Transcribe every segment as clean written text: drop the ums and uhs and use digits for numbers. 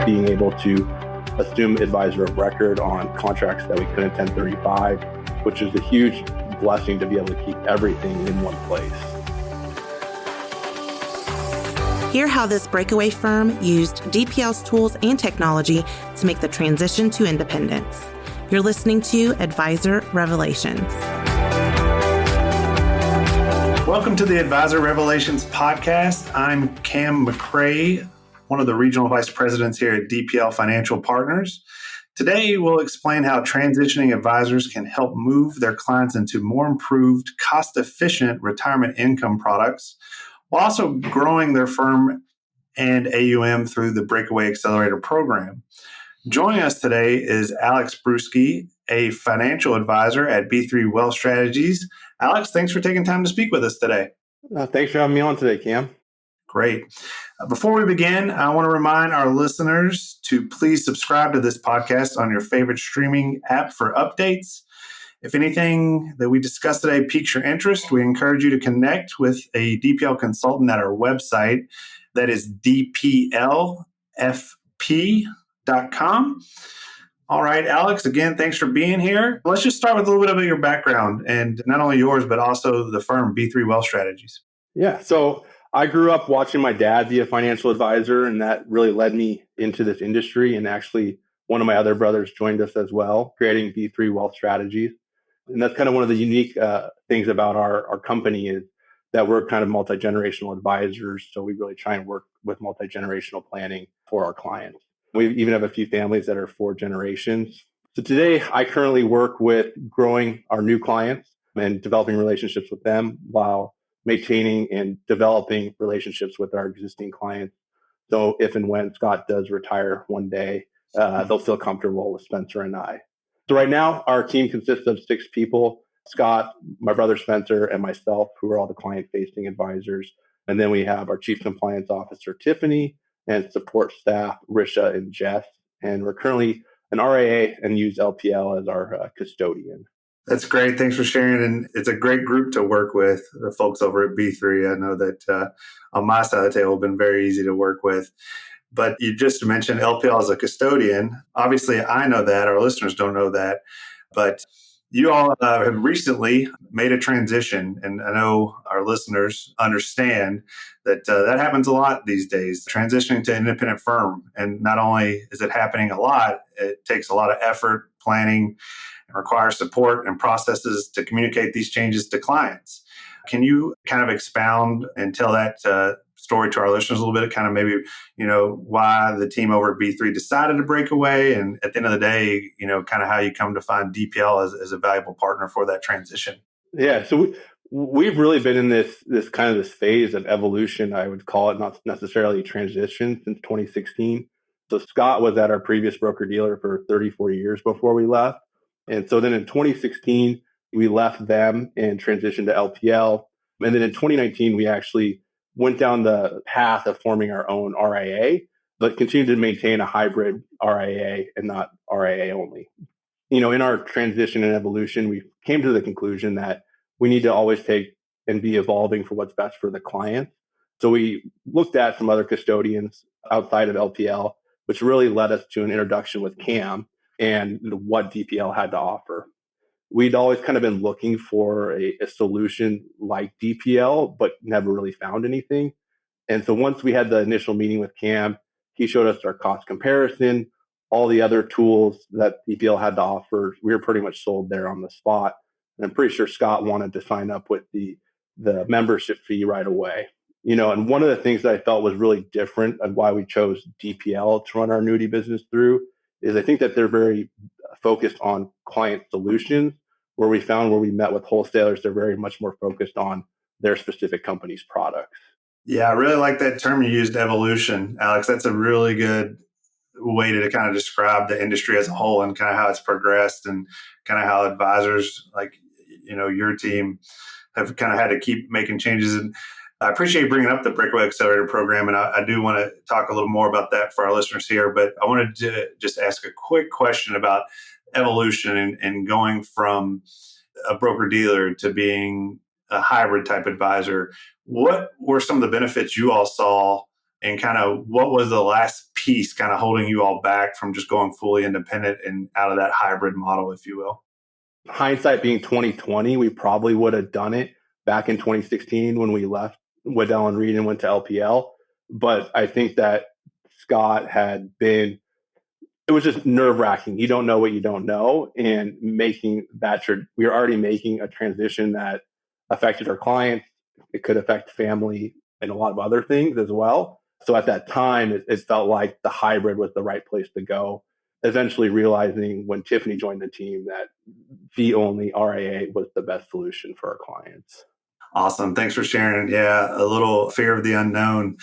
being able to assume advisor of record on contracts that we couldn't 1035, which is a huge blessing to be able to keep everything in one place. Hear how this breakaway firm used DPL's tools and technology to make the transition to independence. You're listening to Advisor Revelations. Welcome to the Advisor Revelations podcast. I'm Cam McCrae, one of the regional vice presidents here at DPL Financial Partners. Today, we'll explain how transitioning advisors can help move their clients into more improved, cost-efficient retirement income products, while also growing their firm and AUM through the Breakaway Accelerator Program. Joining us today is Alex Brueske, a financial advisor at B3 Wealth Strategies. Alex, thanks for taking time to speak with us today. Thanks for having me on today, Cam. Great. Before we begin, I want to remind our listeners to please subscribe to this podcast on your favorite streaming app for updates. If anything that we discussed today piques your interest, we encourage you to connect with a DPL consultant at our website. That is dplfp.com. All right, Alex, again, thanks for being here. Let's just start with a little bit about your background, and not only yours, but also the firm B3 Wealth Strategies. Yeah, so I grew up watching my dad be a financial advisor, and that really led me into this industry. And actually, one of my other brothers joined us as well, creating B3 Wealth Strategies. And that's kind of one of the unique things about our company is that we're kind of multi-generational advisors. So we really try and work with multi-generational planning for our clients. We even have a few families that are 4 generations. So today, I currently work with growing our new clients and developing relationships with them while maintaining and developing relationships with our existing clients. So if and when Scott does retire one day, they'll feel comfortable with Spencer and I. So right now, our team consists of 6 people, Scott, my brother Spencer, and myself, who are all the client-facing advisors. And then we have our Chief Compliance Officer, Tiffany, and support staff, Risha and Jess. And we're currently an RIA and use LPL as our custodian. That's great. Thanks for sharing. And it's a great group to work with, the folks over at B3. I know that on my side of the table, have been very easy to work with. But you just mentioned LPL as a custodian. Obviously, I know that. Our listeners don't know that. But you all have recently made a transition. And I know our listeners understand that that happens a lot these days, transitioning to an independent firm. And not only is it happening a lot, it takes a lot of effort, planning, and requires support and processes to communicate these changes to clients. Can you kind of expound and tell that story to our listeners a little bit, kind of maybe, why the team over at B3 decided to break away, and at the end of the day, kind of how you come to find DPL as a valuable partner for that transition? Yeah, so we've really been in this phase of evolution, I would call it, not necessarily transition, since 2016. So Scott was at our previous broker-dealer for 34 years before we left. And so then in 2016, we left them and transitioned to LPL. And then in 2019, we actually went down the path of forming our own RIA, but continued to maintain a hybrid RIA and not RIA only. In our transition and evolution, we came to the conclusion that we need to always take and be evolving for what's best for the client. So we looked at some other custodians outside of LPL, which really led us to an introduction with Cam and what DPL had to offer. We'd always kind of been looking for a solution like DPL, but never really found anything. And so once we had the initial meeting with Cam, he showed us our cost comparison, all the other tools that DPL had to offer. We were pretty much sold there on the spot. And I'm pretty sure Scott wanted to sign up with the membership fee right away. And one of the things that I felt was really different and why we chose DPL to run our annuity business through is I think that they're very focused on client solutions, where we met with wholesalers, they're very much more focused on their specific company's products. Yeah, I really like that term you used, evolution, Alex. That's a really good way to kind of describe the industry as a whole and kind of how it's progressed and kind of how advisors like, your team have kind of had to keep making changes. And I appreciate you bringing up the Breakaway Accelerator Program, and I do want to talk a little more about that for our listeners here. But I wanted to just ask a quick question about evolution and going from a broker-dealer to being a hybrid type advisor. What were some of the benefits you all saw, and kind of what was the last piece kind of holding you all back from just going fully independent and out of that hybrid model, if you will? Hindsight being 2020, we probably would have done it back in 2016 when we left Waddell and Reed and went to LPL. But I think that Scott had been, it was just nerve wracking. You don't know what you don't know. And making that, we were already making a transition that affected our clients. It could affect family and a lot of other things as well. So at that time, it felt like the hybrid was the right place to go. Eventually realizing when Tiffany joined the team that fee only RIA was the best solution for our clients. Awesome. Thanks for sharing. Yeah, a little fear of the unknown,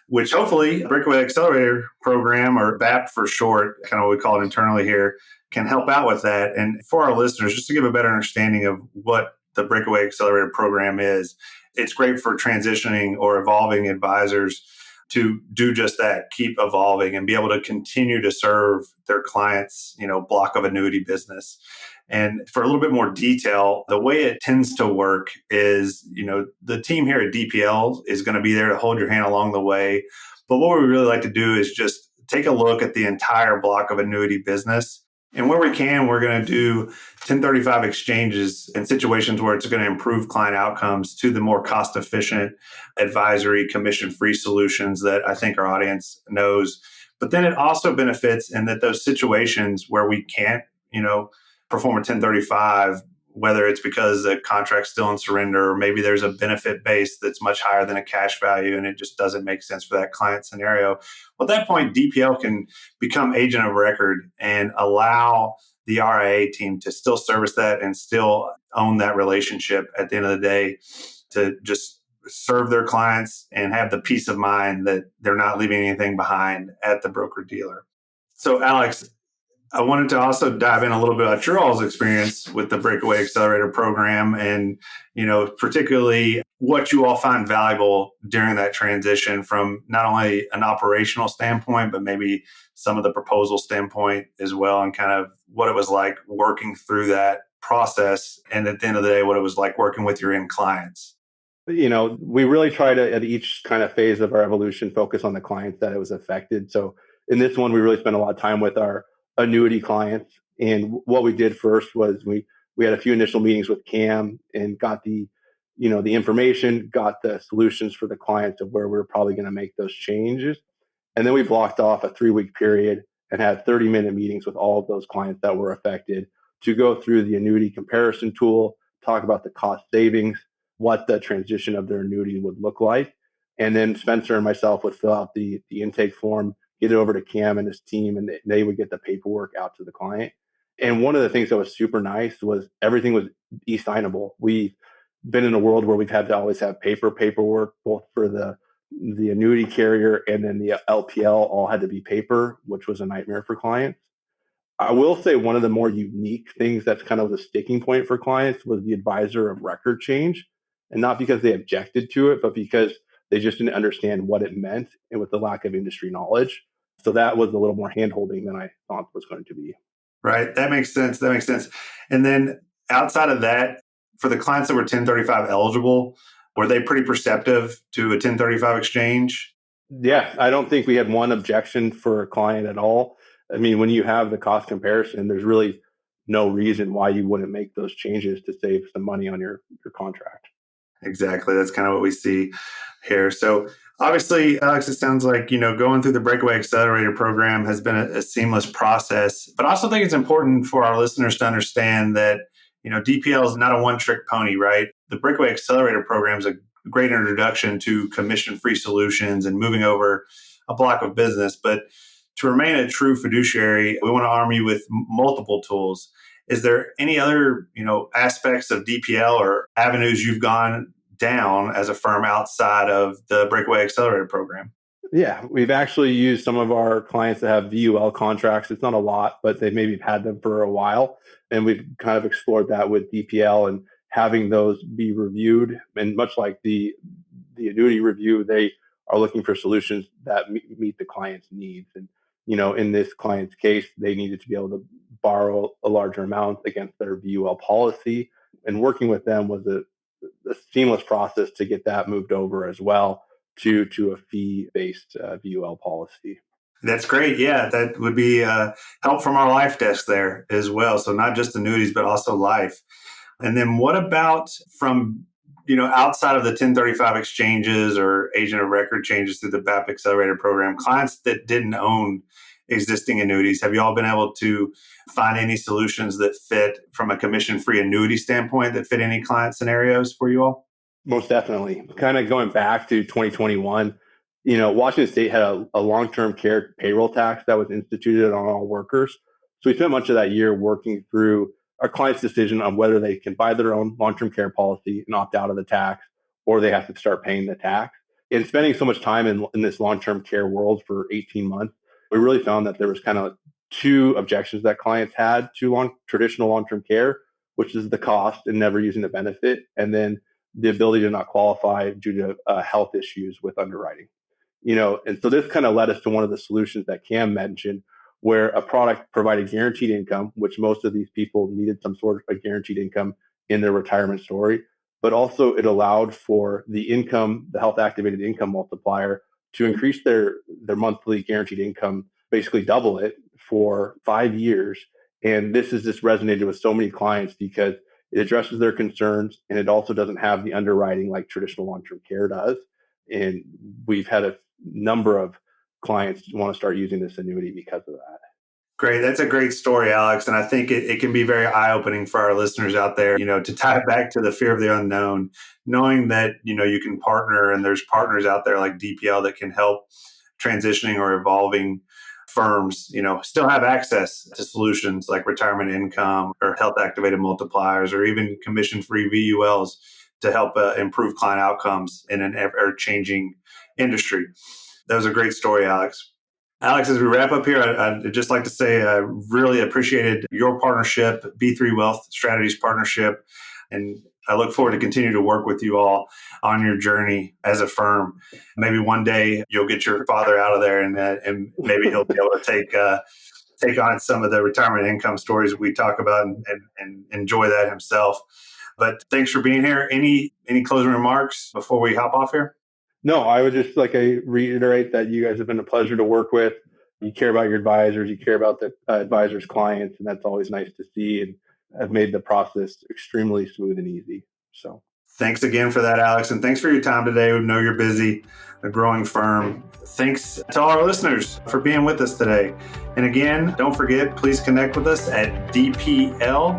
which hopefully Breakaway Accelerator Program, or BAP for short, kind of what we call it internally here, can help out with that. And for our listeners, just to give a better understanding of what the Breakaway Accelerator Program is, it's great for transitioning or evolving advisors to do just that, keep evolving and be able to continue to serve their clients, block of annuity business. And for a little bit more detail, the way it tends to work is, the team here at DPL is going to be there to hold your hand along the way. But what we really like to do is just take a look at the entire block of annuity business. And where we can, we're going to do 1035 exchanges in situations where it's going to improve client outcomes to the more cost efficient advisory commission free solutions that I think our audience knows. But then it also benefits in that those situations where we can't, perform a 1035, whether it's because the contract's still in surrender, or maybe there's a benefit base that's much higher than a cash value and it just doesn't make sense for that client scenario. Well, at that point, DPL can become agent of record and allow the RIA team to still service that and still own that relationship at the end of the day, to just serve their clients and have the peace of mind that they're not leaving anything behind at the broker dealer. So, Alex, I wanted to also dive in a little bit about your all's experience with the Breakaway Accelerator Program and, particularly what you all find valuable during that transition from not only an operational standpoint, but maybe some of the proposal standpoint as well, and kind of what it was like working through that process. And at the end of the day, what it was like working with your end clients. We really try to, at each kind of phase of our evolution, focus on the clients that it was affected. So in this one, we really spent a lot of time with our annuity clients. And what we did first was we had a few initial meetings with Cam and got the information, got the solutions for the clients of where we were probably going to make those changes. And then we blocked off a 3-week period and had 30-minute meetings with all of those clients that were affected to go through the annuity comparison tool, talk about the cost savings, what the transition of their annuity would look like. And then Spencer and myself would fill out the intake form, get it over to Cam and his team, and they would get the paperwork out to the client. And one of the things that was super nice was everything was e-signable. We've been in a world where we've had to always have paperwork, both for the annuity carrier and then the LPL all had to be paper, which was a nightmare for clients. I will say one of the more unique things that's kind of the sticking point for clients was the advisor of record change. And not because they objected to it, but because they just didn't understand what it meant and with the lack of industry knowledge. So that was a little more handholding than I thought was going to be. Right. That makes sense. And then outside of that, for the clients that were 1035 eligible, were they pretty perceptive to a 1035 exchange? Yeah, I don't think we had one objection for a client at all. I mean, when you have the cost comparison, there's really no reason why you wouldn't make those changes to save some money on your contract. Exactly. That's kind of what we see here. So obviously, Alex, it sounds like, going through the Breakaway Accelerator Program has been a seamless process. But I also think it's important for our listeners to understand that, DPL is not a one-trick pony, right? The Breakaway Accelerator Program is a great introduction to commission-free solutions and moving over a block of business. But to remain a true fiduciary, we want to arm you with multiple tools. Is there any other, aspects of DPL or avenues you've gone down as a firm outside of the Breakaway Accelerator Program? Yeah, we've actually used some of our clients that have VUL contracts. It's not a lot, but they maybe had them for a while. And we've kind of explored that with DPL and having those be reviewed. And much like the annuity review, they are looking for solutions that meet the client's needs. And, in this client's case, they needed to be able to borrow a larger amount against their VUL policy. And working with them was a seamless process to get that moved over as well to a fee-based VUL policy. That's great. Yeah, that would be help from our life desk there as well. So not just annuities, but also life. And then what about from, outside of the 1035 exchanges or agent of record changes through the BAP Accelerator Program, clients that didn't own existing annuities, have you all been able to find any solutions that fit from a commission-free annuity standpoint that fit any client scenarios for you all? Most definitely. Kind of going back to 2021, Washington State had a long-term care payroll tax that was instituted on all workers. So we spent much of that year working through our client's decision on whether they can buy their own long-term care policy and opt out of the tax, or they have to start paying the tax. And spending so much time in this long-term care world for 18 months, we really found that there was kind of two objections that clients had to traditional long-term care, which is the cost and never using the benefit, and then the ability to not qualify due to health issues with underwriting. And so this kind of led us to one of the solutions that Cam mentioned, where a product provided guaranteed income, which most of these people needed some sort of a guaranteed income in their retirement story, but also it allowed for the income, the health activated income multiplier, to increase their monthly guaranteed income, basically double it for 5 years. And this has just resonated with so many clients because it addresses their concerns, and it also doesn't have the underwriting like traditional long-term care does. And we've had a number of clients want to start using this annuity because of that. Great. That's a great story, Alex. And I think it can be very eye-opening for our listeners out there, to tie it back to the fear of the unknown, knowing that, you can partner, and there's partners out there like DPL that can help transitioning or evolving firms, still have access to solutions like retirement income or health activated multipliers or even commission-free VULs to help improve client outcomes in an ever-changing industry. That was a great story, Alex. Alex, as we wrap up here, I'd just like to say I really appreciated your partnership, B3 Wealth Strategies partnership, and I look forward to continue to work with you all on your journey as a firm. Maybe one day you'll get your father out of there, and maybe he'll be able to take on some of the retirement income stories we talk about and enjoy that himself. But thanks for being here. Any closing remarks before we hop off here? No, I would just reiterate that you guys have been a pleasure to work with. You care about your advisors, you care about the advisors' clients, and that's always nice to see, and have made the process extremely smooth and easy. So thanks again for that, Alex. And thanks for your time today. We know you're busy, a growing firm. Thanks to all our listeners for being with us today. And again, don't forget, please connect with us at dplfp.com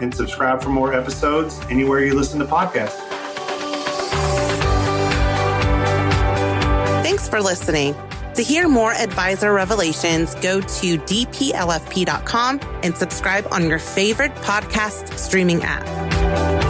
and subscribe for more episodes anywhere you listen to podcasts. Thanks for listening. To hear more advisor revelations, go to dplfp.com and subscribe on your favorite podcast streaming app.